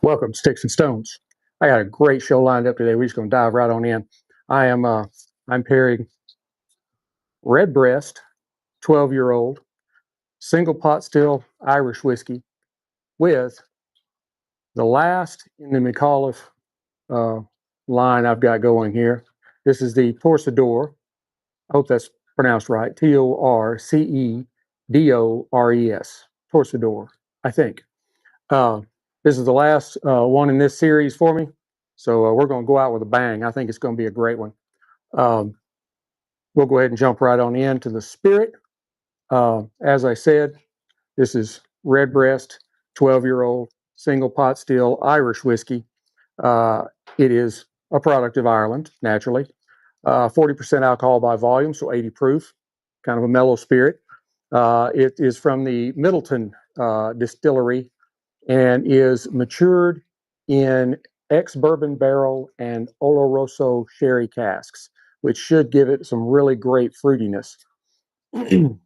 Welcome to Sticks and Stones. I got a great show lined up today. We're just going to dive right on in. I'm pairing Redbreast, 12-year-old, single pot still Irish whiskey with the last in the Micallef line I've got going here. This is the Torcedores. I hope that's pronounced right. Torcedores. Torcedores, I think. This is the last one in this series for me. So we're going to go out with a bang. I think it's going to be a great one. We'll go ahead and jump right on into the spirit. As I said, this is Redbreast, 12-year-old, single pot still Irish whiskey. It is a product of Ireland, naturally. 40% alcohol by volume, so 80 proof, kind of a mellow spirit. It is from the Middleton distillery and is matured in ex-bourbon barrel and Oloroso sherry casks, which should give it some really great fruitiness. Now,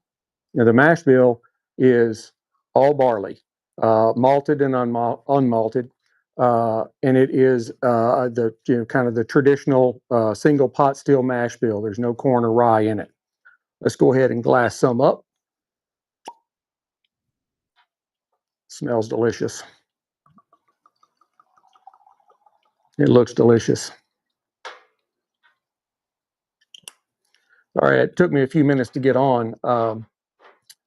the mash bill is all barley, malted and unmalted, and it is the kind of the traditional single pot still mash bill. There's no corn or rye in it. Let's go ahead and glass some up. Smells delicious. It looks delicious. All right, it took me a few minutes to get on.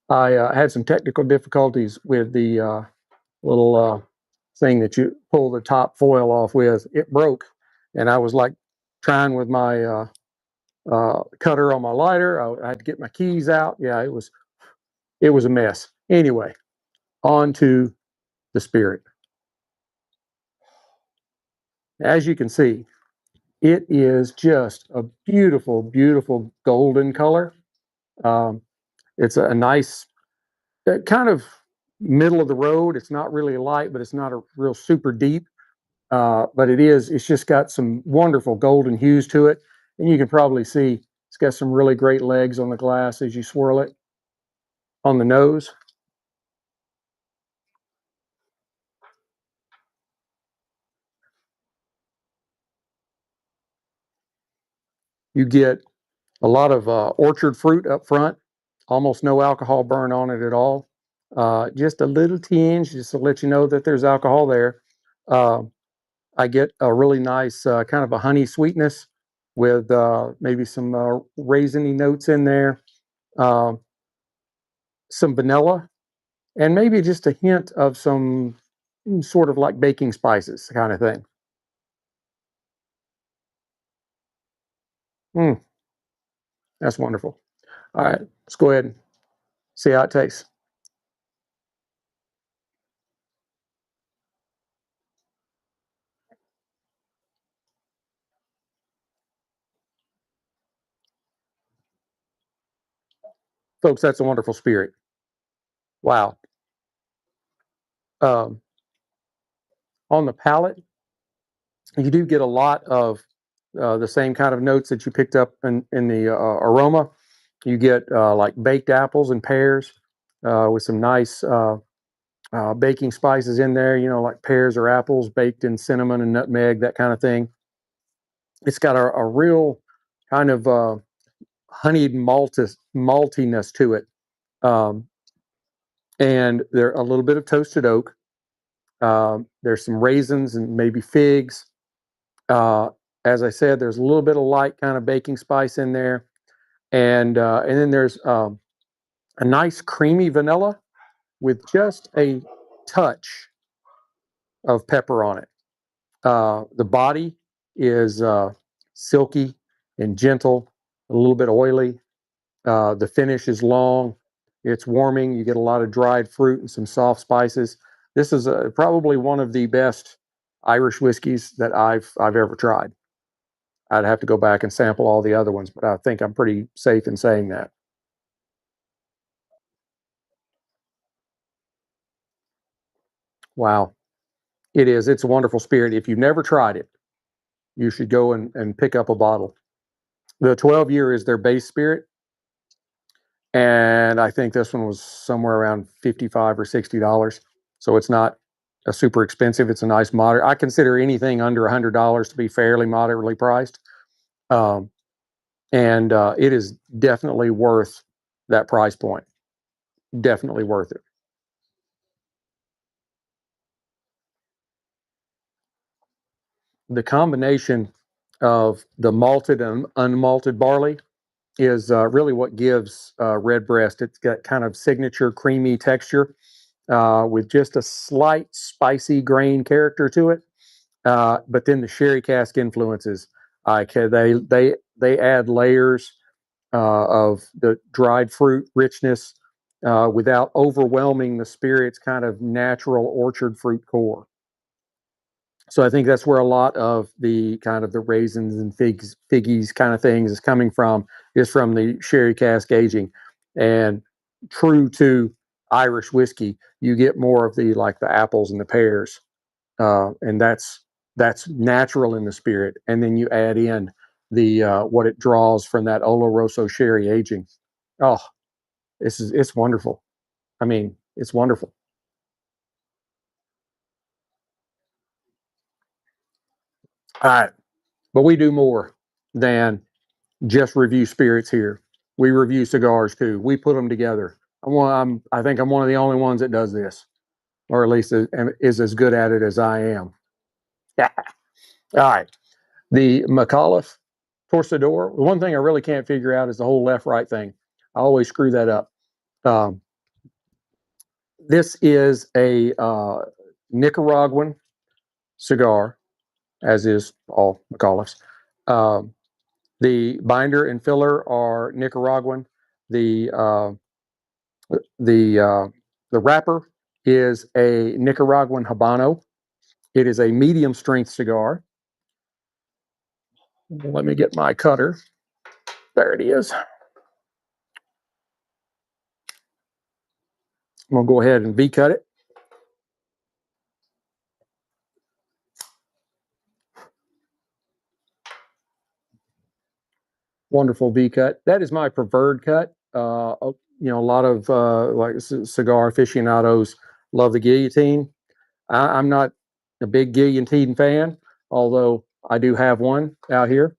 I had some technical difficulties with the little thing that you pull the top foil off with. It broke, and I was like trying with my cutter on my lighter. I had to get my keys out. Yeah, it was a mess. Anyway, on to the spirit. As you can see, it is just a beautiful, beautiful golden color. It's a nice kind of middle of the road. It's not really light, but it's not a real super deep. But it's just got some wonderful golden hues to it. And you can probably see it's got some really great legs on the glass as you swirl it on the nose. You get a lot of orchard fruit up front, almost no alcohol burn on it at all. Just a little tinge, just to let you know that there's alcohol there. I get a really nice kind of a honey sweetness with maybe some raisiny notes in there, some vanilla, and maybe just a hint of some sort of like baking spices kind of thing. Mm, that's wonderful. All right, let's go ahead and see how it tastes. Folks, that's a wonderful spirit. Wow. Um, on the palate, you do get a lot of the same kind of notes that you picked up in the aroma. You get like baked apples and pears with some nice baking spices in there, like pears or apples baked in cinnamon and nutmeg, that kind of thing. It's got a real kind of honeyed maltiness to it. Um, and there a little bit of toasted oak. There's some raisins and maybe figs. Uh, as I said, there's a little bit of light kind of baking spice in there, and then there's a nice creamy vanilla with just a touch of pepper on it. The body is silky and gentle, a little bit oily. The finish is long. It's warming. You get a lot of dried fruit and some soft spices. This is probably one of the best Irish whiskeys that I've ever tried. I'd have to go back and sample all the other ones, but I think I'm pretty safe in saying that. Wow. It is. It's a wonderful spirit. If you've never tried it, you should go and pick up a bottle. The 12-year is their base spirit. And I think this one was somewhere around $55 or $60. So it's not a super expensive. It's a nice moderate. I consider anything under $100 to be fairly moderately priced, um, and it is definitely worth that price point. Definitely worth it. The combination of the malted and unmalted barley is really what gives Redbreast. It's got kind of signature creamy texture with just a slight spicy grain character to it. But then the sherry cask influences, they add layers of the dried fruit richness without overwhelming the spirit's kind of natural orchard fruit core. So I think that's where a lot of the kind of the raisins and figgies kind of things is coming from, is from the sherry cask aging. And true to Irish whiskey, you get more of the like the apples and the pears, and that's natural in the spirit. And then you add in the what it draws from that Oloroso sherry aging. Oh, it's wonderful. I mean, it's wonderful. All right, but we do more than just review spirits here. We review cigars too. We put them together. I think I'm one of the only ones that does this, or at least is as good at it as I am. Yeah. All right. The Micallef Torcedor. The one thing I really can't figure out is the whole left-right thing. I always screw that up. Um, this is a Nicaraguan cigar, as is all Micallefs. Um, the binder and filler are Nicaraguan. The uh, the the wrapper is a Nicaraguan Habano. It is a medium strength cigar. Let me get my cutter. There it is. I'm gonna go ahead and V cut it. Wonderful V cut. That is my preferred cut. A lot of like cigar aficionados love the guillotine. I'm not a big guillotine fan, although I do have one out here.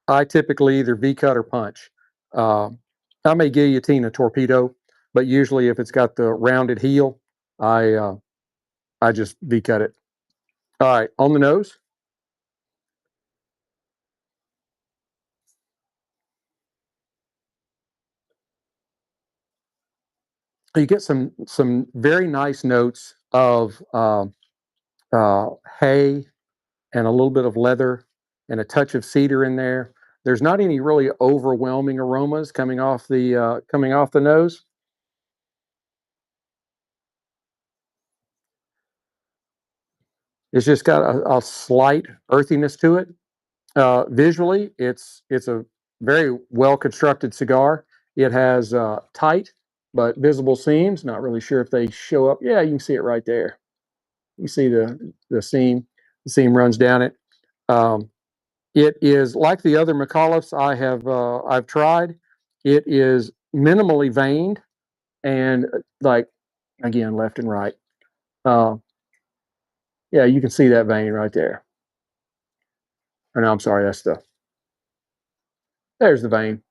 I typically either V cut or punch. Uh, I may guillotine a torpedo, but usually if it's got the rounded heel, I just V cut it. All right, on the nose, you get some very nice notes of hay and a little bit of leather and a touch of cedar in there. There's not any really overwhelming aromas coming off the nose. It's just got a slight earthiness to it. Visually, it's a very well constructed cigar. It has tight but visible seams. Not really sure if they show up. Yeah, you can see it right there. You see the seam. The seam runs down it. Um, it is like the other Micallefs I've tried. It is minimally veined and like again left and right. Uh, yeah, you can see that vein right there. Or no, I'm sorry, that's there's the vein.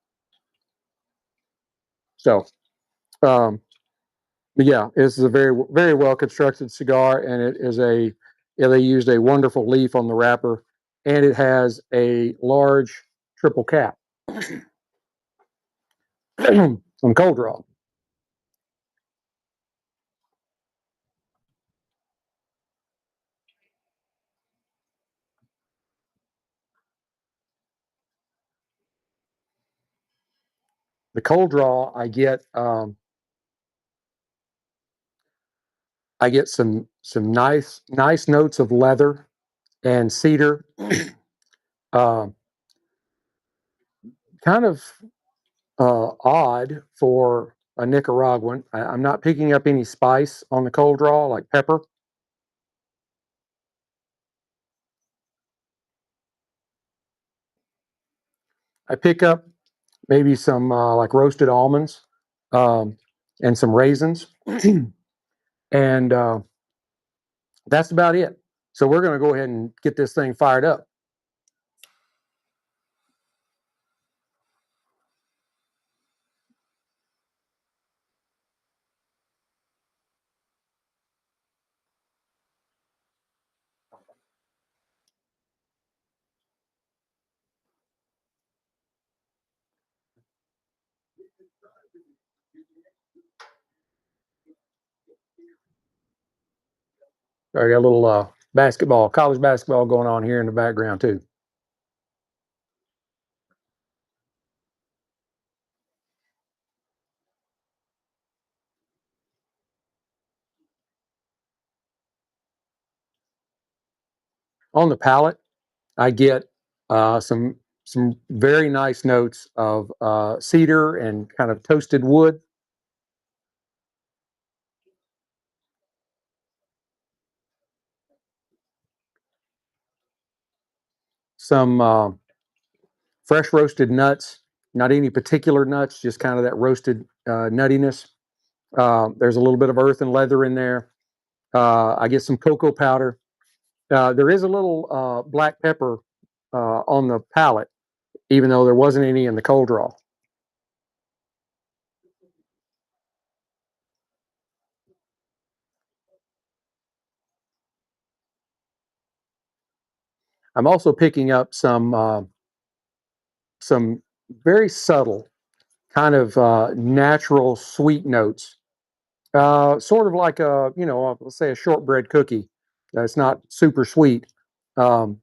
So um, but yeah, this is a very well constructed cigar, and it is they used a wonderful leaf on the wrapper, and it has a large triple cap on cold draw. The cold draw, I get some nice notes of leather and cedar, uh, kind of odd for a Nicaraguan. I'm not picking up any spice on the cold draw like pepper. I pick up maybe some like roasted almonds um, and some raisins, and That's about it. So we're going to go ahead and get this thing fired up. I got a little basketball, college basketball going on here in the background too. On the palate, I get some very nice notes of cedar and kind of toasted wood. Some fresh roasted nuts, not any particular nuts, just kind of that roasted nuttiness. There's a little bit of earth and leather in there. I get some cocoa powder. There is a little black pepper on the palate, even though there wasn't any in the cold draw. I'm also picking up some very subtle, kind of natural sweet notes, sort of like a let's say a shortbread cookie. That's not super sweet, um,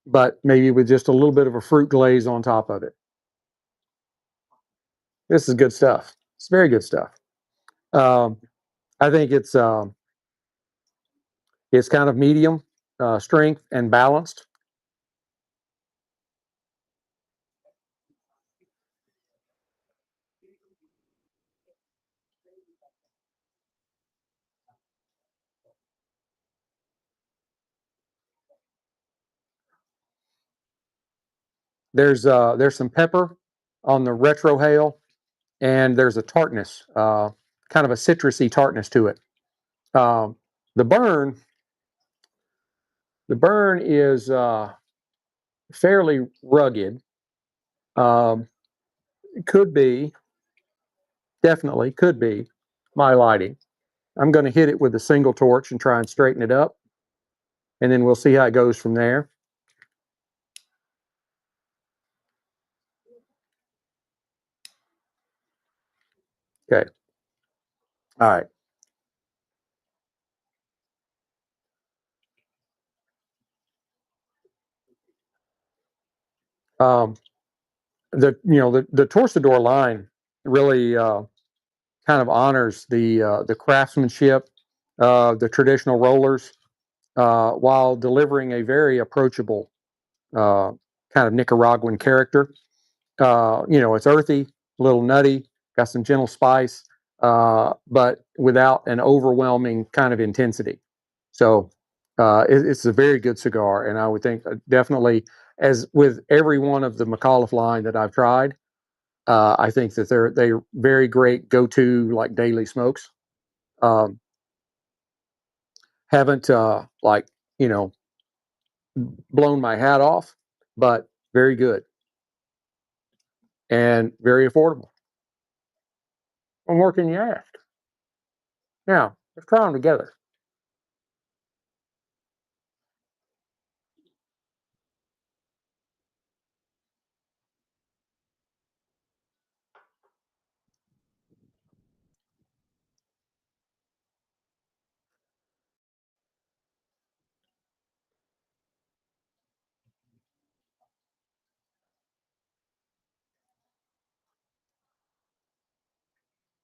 but maybe with just a little bit of a fruit glaze on top of it. This is good stuff. It's very good stuff. Um, I think it's kind of medium strength and balanced. There's some pepper on the retrohale, and there's a tartness, kind of a citrusy tartness to it. Um, the burn, the burn is fairly rugged. Um, could be, definitely could be my lighting. I'm going to hit it with a single torch and try and straighten it up, and then we'll see how it goes from there. Okay. All right. Um, the Torcedor line really kind of honors the craftsmanship, the traditional rollers, while delivering a very approachable uh, kind of Nicaraguan character. It's earthy, a little nutty, got some gentle spice, but without an overwhelming kind of intensity. So it's a very good cigar, and I would think definitely, as with every one of the Micallef line that I've tried, I think that they're very great go-to like daily smokes. Um, haven't like you know blown my hat off, but very good and very affordable. And more can you ask? Now let's try them together.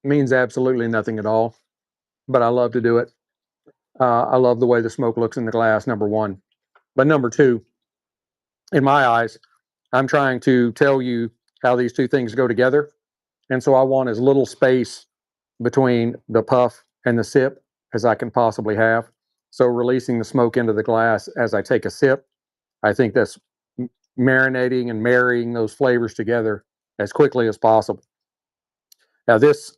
Means absolutely nothing at all, but I love to do it. I love the way the smoke looks in the glass. Number one, but number two, in my eyes, I'm trying to tell you how these two things go together, and so I want as little space between the puff and the sip as I can possibly have. So releasing the smoke into the glass as I take a sip, I think that's marinating and marrying those flavors together as quickly as possible. Now this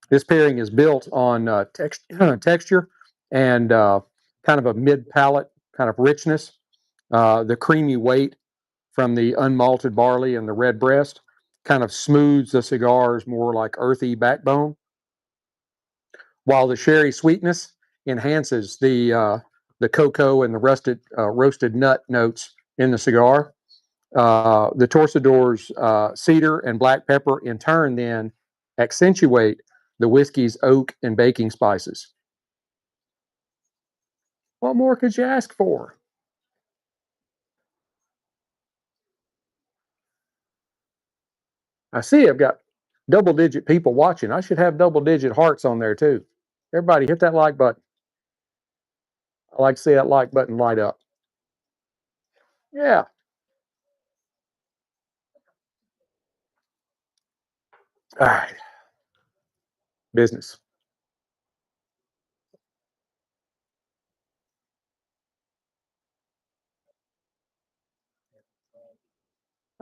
this pairing is built on texture. and kind of a mid palate kind of richness. The creamy weight from the unmalted barley and the Redbreast kind of smooths the cigar's more like earthy backbone, while the sherry sweetness enhances the cocoa and the roasted nut notes in the cigar. The Torcedores cedar and black pepper in turn then accentuate the whiskey's oak and baking spices. What more could you ask for? I see I've got double digit people watching. I should have double digit hearts on there too. Everybody hit that like button. I like to see that like button light up. Yeah. All right. Business.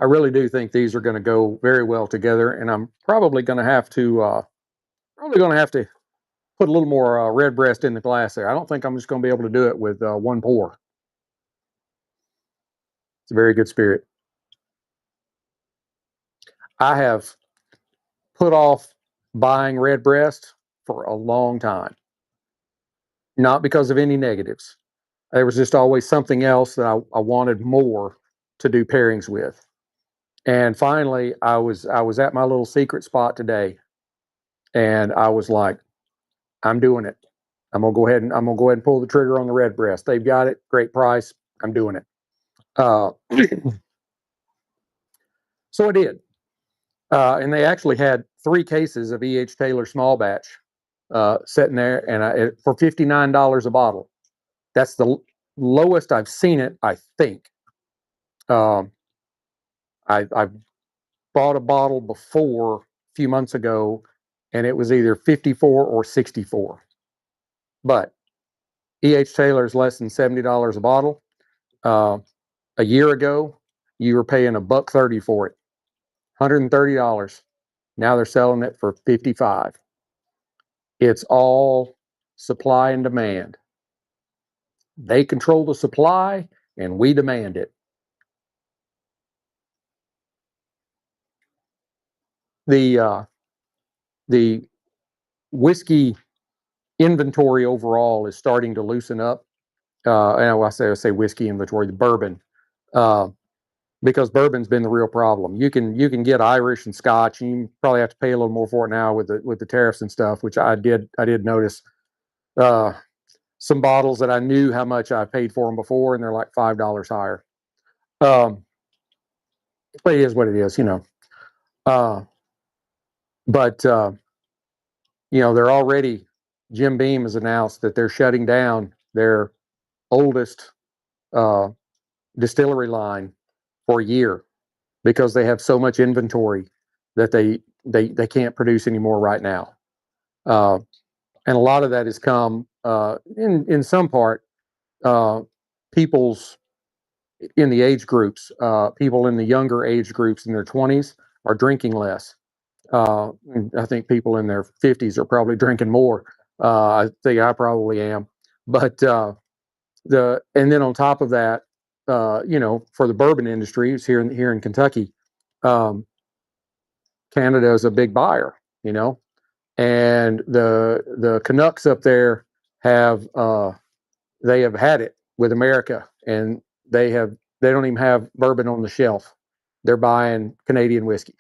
I really do think these are going to go very well together, and I'm probably going to have to put a little more Redbreast in the glass there. I don't think I'm just going to be able to do it with one pour. It's a very good spirit. I have put off buying Redbreast for a long time, not because of any negatives. There was just always something else that I wanted more to do pairings with. And finally, I was at my little secret spot today, and I was like, I'm doing it. I'm gonna go ahead and pull the trigger on the Redbreast. They've got it, great price. I'm doing it. Uh, so I did, and they actually had 3 cases of E.H. Taylor small batch sitting there, and for $59 a bottle. That's the lowest I've seen it, I think. Um, I've bought a bottle before a few months ago, and it was either 54 or 64. But E.H. Taylor is less than $70 a bottle. Uh, a year ago, you were paying $1.30 for it, $130. Now they're selling it for 55. It's all supply and demand. They control the supply, and we demand it. The the whiskey inventory overall is starting to loosen up. And I say whiskey inventory, the bourbon, uh, because bourbon's been the real problem. You can get Irish and Scotch, and you probably have to pay a little more for it now with the tariffs and stuff, which I did notice. Uh, some bottles that I knew how much I paid for them before, and they're like $5 higher. Um, but it is what it is. Uh, but they're already. Jim Beam has announced that they're shutting down their oldest uh, distillery line for a year because they have so much inventory that they can't produce anymore right now. Uh, and a lot of that has come in some part uh, people's in the age groups, people in the younger age groups in their 20s are drinking less. I think people in their 50s are probably drinking more. I think I probably am. But and then on top of that, for the bourbon industry, it's here in Kentucky, um, Canada is a big buyer. And the Canucks up there they have had it with America, and they don't even have bourbon on the shelf. They're buying Canadian whiskey,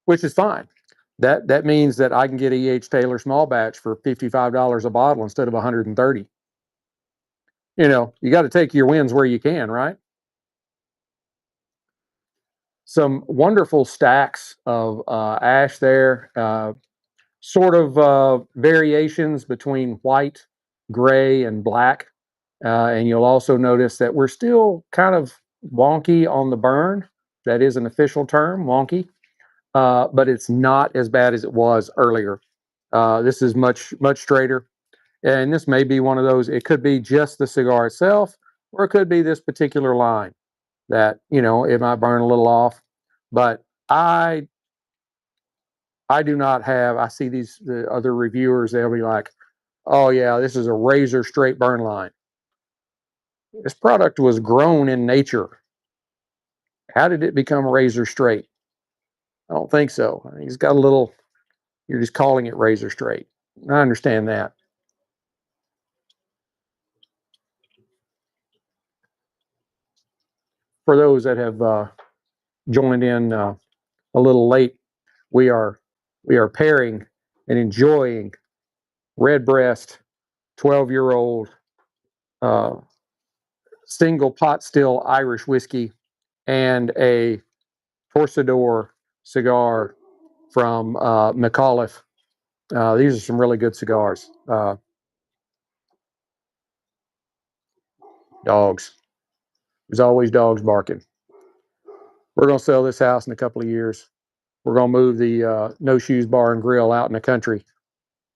which is fine. That means that I can get E.H. Taylor small batch for $55 a bottle instead of 130. You got to take your wins where you can, right? Some wonderful stacks of ash there, sort of variations between white, gray, and black. And you'll also notice that we're still kind of wonky on the burn. That is an official term, wonky, but it's not as bad as it was earlier. This is much, much straighter. And this may be one of those, it could be just the cigar itself, or it could be this particular line that, it might burn a little off. But I I do not have. I see the other reviewers. They'll be like, "Oh yeah, this is a razor straight burn line." This product was grown in nature. How did it become razor straight? I don't think so. I think it's got a little. You're just calling it razor straight. I understand that. For those that have joined in a little late, we are pairing and enjoying Redbreast 12-year-old uh, single pot still Irish whiskey and a Torcedore cigar from Micallef. These are some really good cigars. Dogs. There's always dogs barking. We're going to sell this house in a couple of years. We're going to move the No Shoes Bar and Grill out in the country.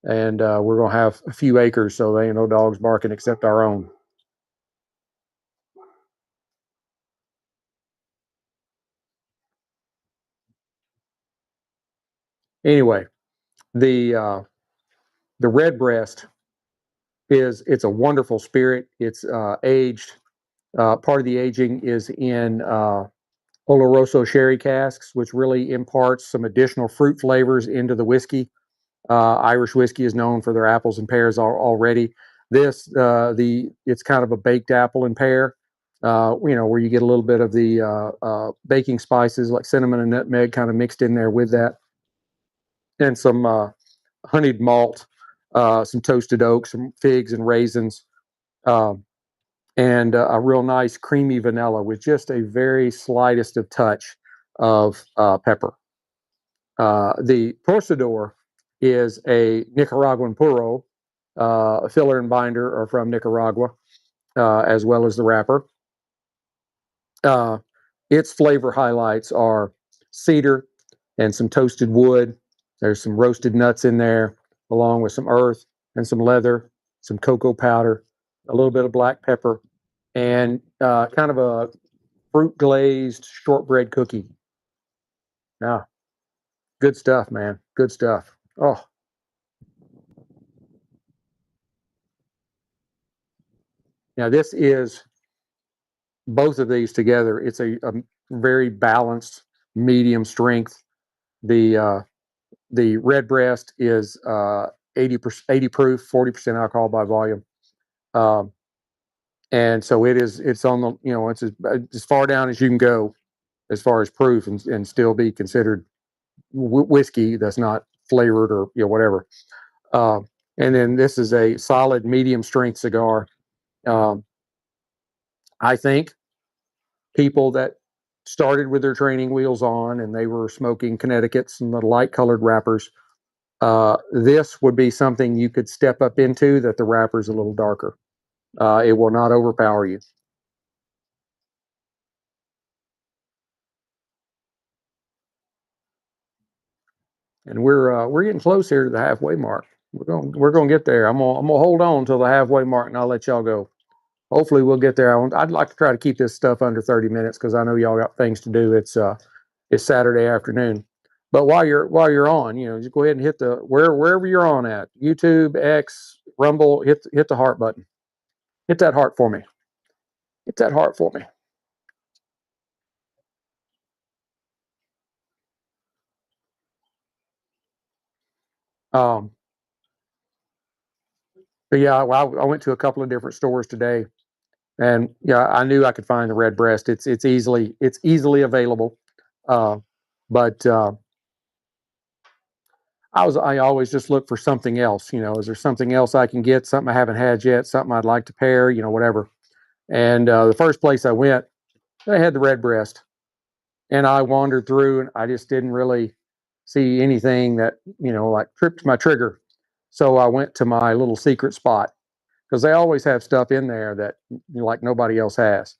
And we're going to have a few acres, so there ain't no dogs barking except our own. Anyway, the Redbreast it's a wonderful spirit. It's aged. Part of the aging is in Oloroso sherry casks, which really imparts some additional fruit flavors into the whiskey. Irish whiskey is known for their apples and pears already. This it's kind of a baked apple and pear. Where you get a little bit of the baking spices like cinnamon and nutmeg kind of mixed in there with that, and some honeyed malt, some toasted oak, some figs and raisins, um, and a real nice creamy vanilla with just a very slightest of touch of pepper. The Torcedor is a Nicaraguan puro. Filler and binder are from Nicaragua, as well as the wrapper. Uh, its flavor highlights are cedar and some toasted wood. There's some roasted nuts in there, along with some earth and some leather, some cocoa powder, a little bit of black pepper, and kind of a fruit glazed shortbread cookie. Now, good stuff, man. Good stuff. Oh, now this is both of these together. It's a very balanced medium strength. The Redbreast is 80 proof, 40% alcohol by volume. Um, and so it's on the, it's as far down as you can go as far as proof and still be considered whiskey that's not flavored or whatever. And then this is a solid medium strength cigar. Um, I think people that started with their training wheels on and they were smoking Connecticut's and the light colored wrappers, this would be something you could step up into, that the wrapper is a little darker. It will not overpower you. And we're getting close here to the halfway mark. We're gonna get there. I'm gonna hold on until the halfway mark, and I'll let y'all go. Hopefully, we'll get there. I'd like to try to keep this stuff under 30 minutes because I know y'all got things to do. It's Saturday afternoon. But while you're on, just go ahead and hit the wherever you're on at YouTube, X, Rumble. Hit the heart button. Hit that heart for me. Hit that heart for me. Um, but yeah, well, I went to a couple of different stores today, and yeah, I knew I could find the Redbreast. It's easily available. Uh, but I always just look for something else. Is there something else I can get? Something I haven't had yet? Something I'd like to pair? Whatever. And the first place I went, they had the Redbreast, and I wandered through, and I just didn't really see anything that like tripped my trigger. So I went to my little secret spot because they always have stuff in there that like nobody else has.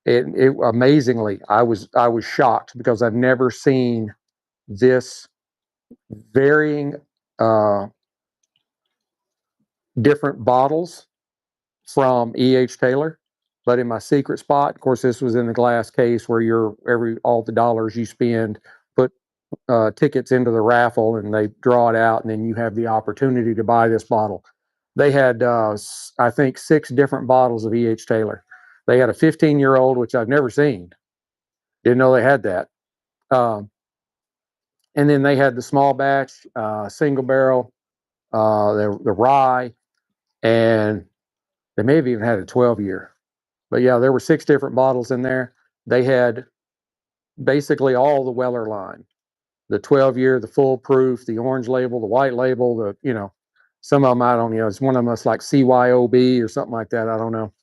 It amazingly, I was shocked because I've never seen this varying uh, different bottles from E.H. Taylor. But in my secret spot, of course, this was in the glass case where all the dollars you spend put tickets into the raffle, and they draw it out, and then you have the opportunity to buy this bottle. They had, I think, 6 different bottles of E.H. Taylor. They had a 15-year-old, which I've never seen. Didn't know they had that. Um, and then they had the small batch, single barrel, the rye, and they may have even had a 12-year. But yeah, there were 6 different bottles in there. They had basically all the Weller line: the 12-year, the full proof, the orange label, the white label, some of them, I don't know, it's one of them that's like CYOB or something like that. I don't know.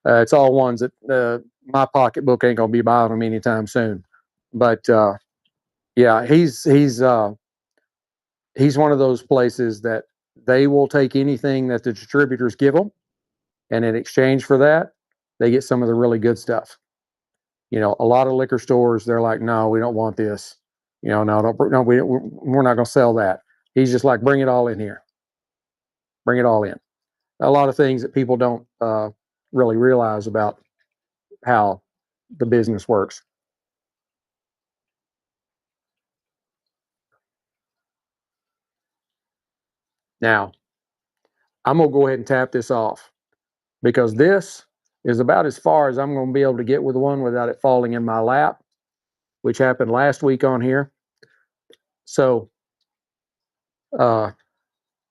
It's all ones that my pocketbook ain't gonna be buying them anytime soon. But yeah, he's one of those places that they will take anything that the distributors give them, and in exchange for that, they get some of the really good stuff. A lot of liquor stores, they're like, no, we don't want this. No, don't, no, we're not going to sell that. He's just like, bring it all in here. Bring it all in. A lot of things that people don't really realize about how the business works. Now, I'm going to go ahead and tap this off because this is about as far as I'm going to be able to get with one without it falling in my lap, which happened last week on here. So, uh,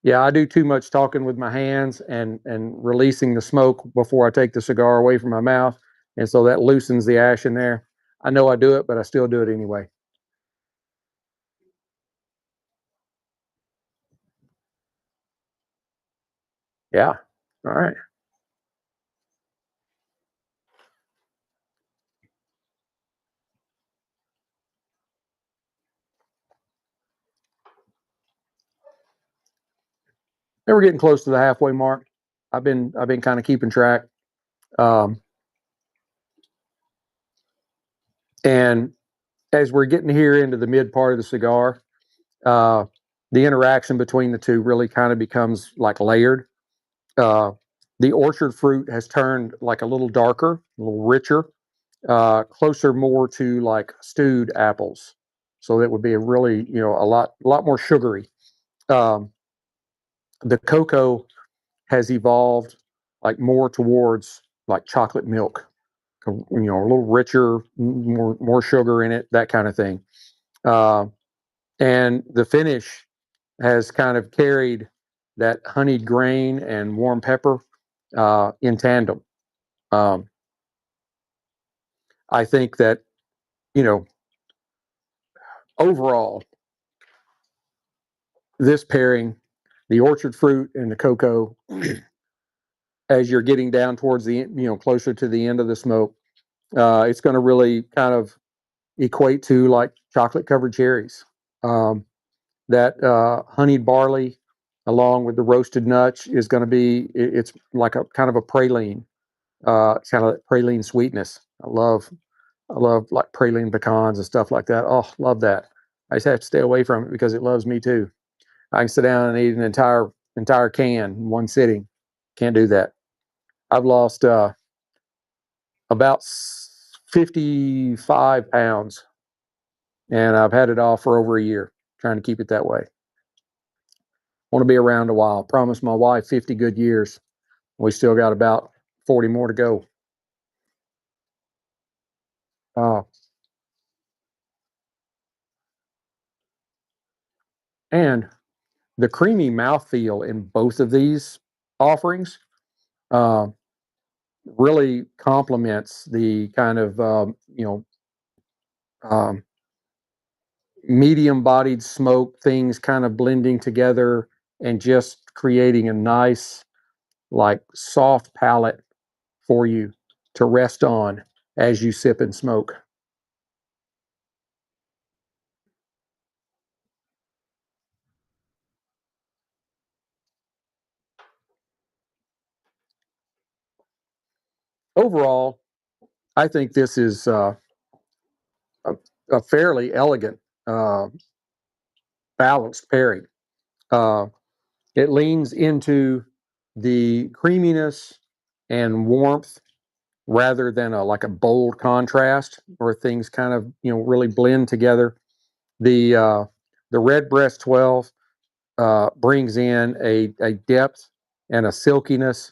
yeah, I do too much talking with my hands and releasing the smoke before I take the cigar away from my mouth, and so that loosens the ash in there. I know I do it, but I still do it anyway. Yeah. All right. Then we're getting close to the halfway mark. I've been kind of keeping track, um, and as we're getting here into the mid part of the cigar, uh, the interaction between the two really kind of becomes like layered. Uh, the orchard fruit has turned like a little darker, a little richer, closer more to like stewed apples. So that would be a really, a lot more sugary. Um, the cocoa has evolved like more towards like chocolate milk, a little richer, more sugar in it, that kind of thing. Uh, and the finish has kind of carried that honeyed grain and warm pepper in tandem. Um, I think that, you know, overall, this pairing, the orchard fruit and the cocoa, as you're getting down towards closer to the end of the smoke, it's going to really kind of equate to like chocolate covered cherries. Um, that honeyed barley, along with the roasted nuts, is going to be, it's like a kind of a praline, kind of praline sweetness. I love like praline pecans and stuff like that. Oh, love that. I just have to stay away from it because it loves me too. I can sit down and eat an entire can in one sitting. Can't do that. I've lost about 55 pounds, and I've had it off for over a year, trying to keep it that way. Want to be around a while. Promised my wife 50 good years. We still got about 40 more to go. Uh, and the creamy mouthfeel in both of these offerings uh, really complements the kind of um, medium bodied smoke things kind of blending together and just creating a nice, like, soft palate for you to rest on as you sip and smoke. Overall, I think this is a, a fairly elegant, uh, balanced pairing. Uh, it leans into the creaminess and warmth rather than a like a bold contrast where things kind of really blend together. The Redbreast 12 brings in a depth and a silkiness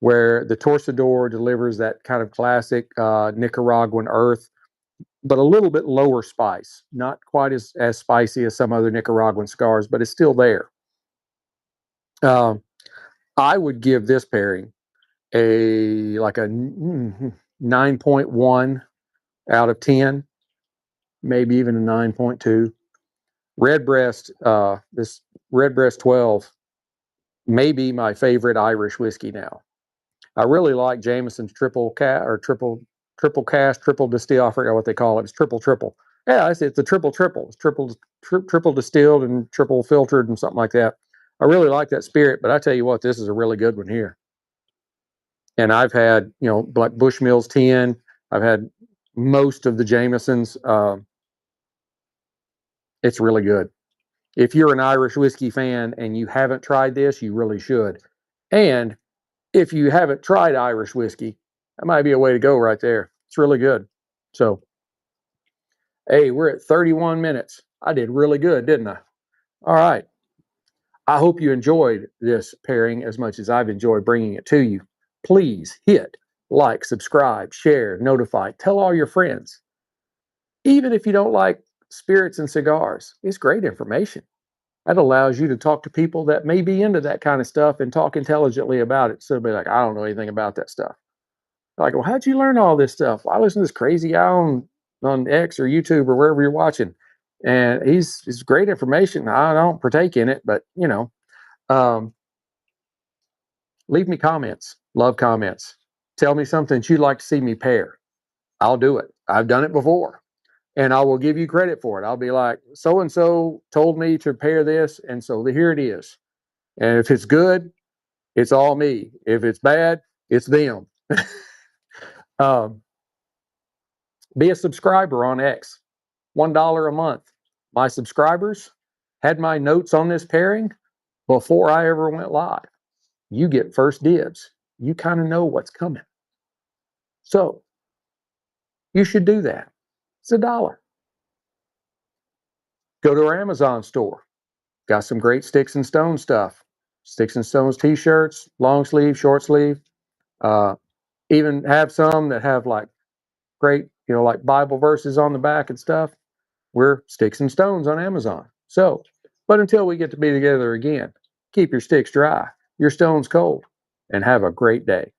where the Torcedor delivers that kind of classic Nicaraguan earth, but a little bit lower spice. Not quite as spicy as some other Nicaraguan cigars, but it's still there. I would give this pairing a 9.1 out of 10, maybe even a 9.2. Redbreast, this Redbreast 12 may be my favorite Irish whiskey now. I really like Jameson's triple cast, triple distill. I forgot what they call it. It's triple. Yeah, it's a triple. It's triple distilled and triple filtered and something like that. I really like that spirit, but I tell you what, this is a really good one here. And I've had, like Bushmills 10. I've had most of the Jamesons. It's really good. If you're an Irish whiskey fan and you haven't tried this, you really should. And if you haven't tried Irish whiskey, that might be a way to go right there. It's really good. So, hey, we're at 31 minutes. I did really good, didn't I? All right. I hope you enjoyed this pairing as much as I've enjoyed bringing it to you. Please hit like, subscribe, share, notify, tell all your friends. Even if you don't like spirits and cigars, it's great information. That allows you to talk to people that may be into that kind of stuff and talk intelligently about it. So be like, I don't know anything about that stuff. Like, well, how'd you learn all this stuff? Well, I listen to this crazy guy on X or YouTube or wherever you're watching, and he's great information. I don't partake in it, but leave me comments. Love comments. Tell me something that you'd like to see me pair. I'll do it. I've done it before, and I will give you credit for it. I'll be like, so and so told me to pair this, and so here it is. And if it's good, it's all me. If it's bad, it's them. Be a subscriber on X. $1 a month. My subscribers had my notes on this pairing before I ever went live. You get first dibs. You kind of know what's coming. So you should do that. It's $1. Go to our Amazon store. Got some great Sticks-n-Stonez stuff. Sticks-n-Stonez t-shirts, long sleeve, short sleeve. Even have some that have like great, like Bible verses on the back and stuff. We're Sticks-n-Stonez on Amazon. So, but until we get to be together again, keep your sticks dry, your stones cold, and have a great day.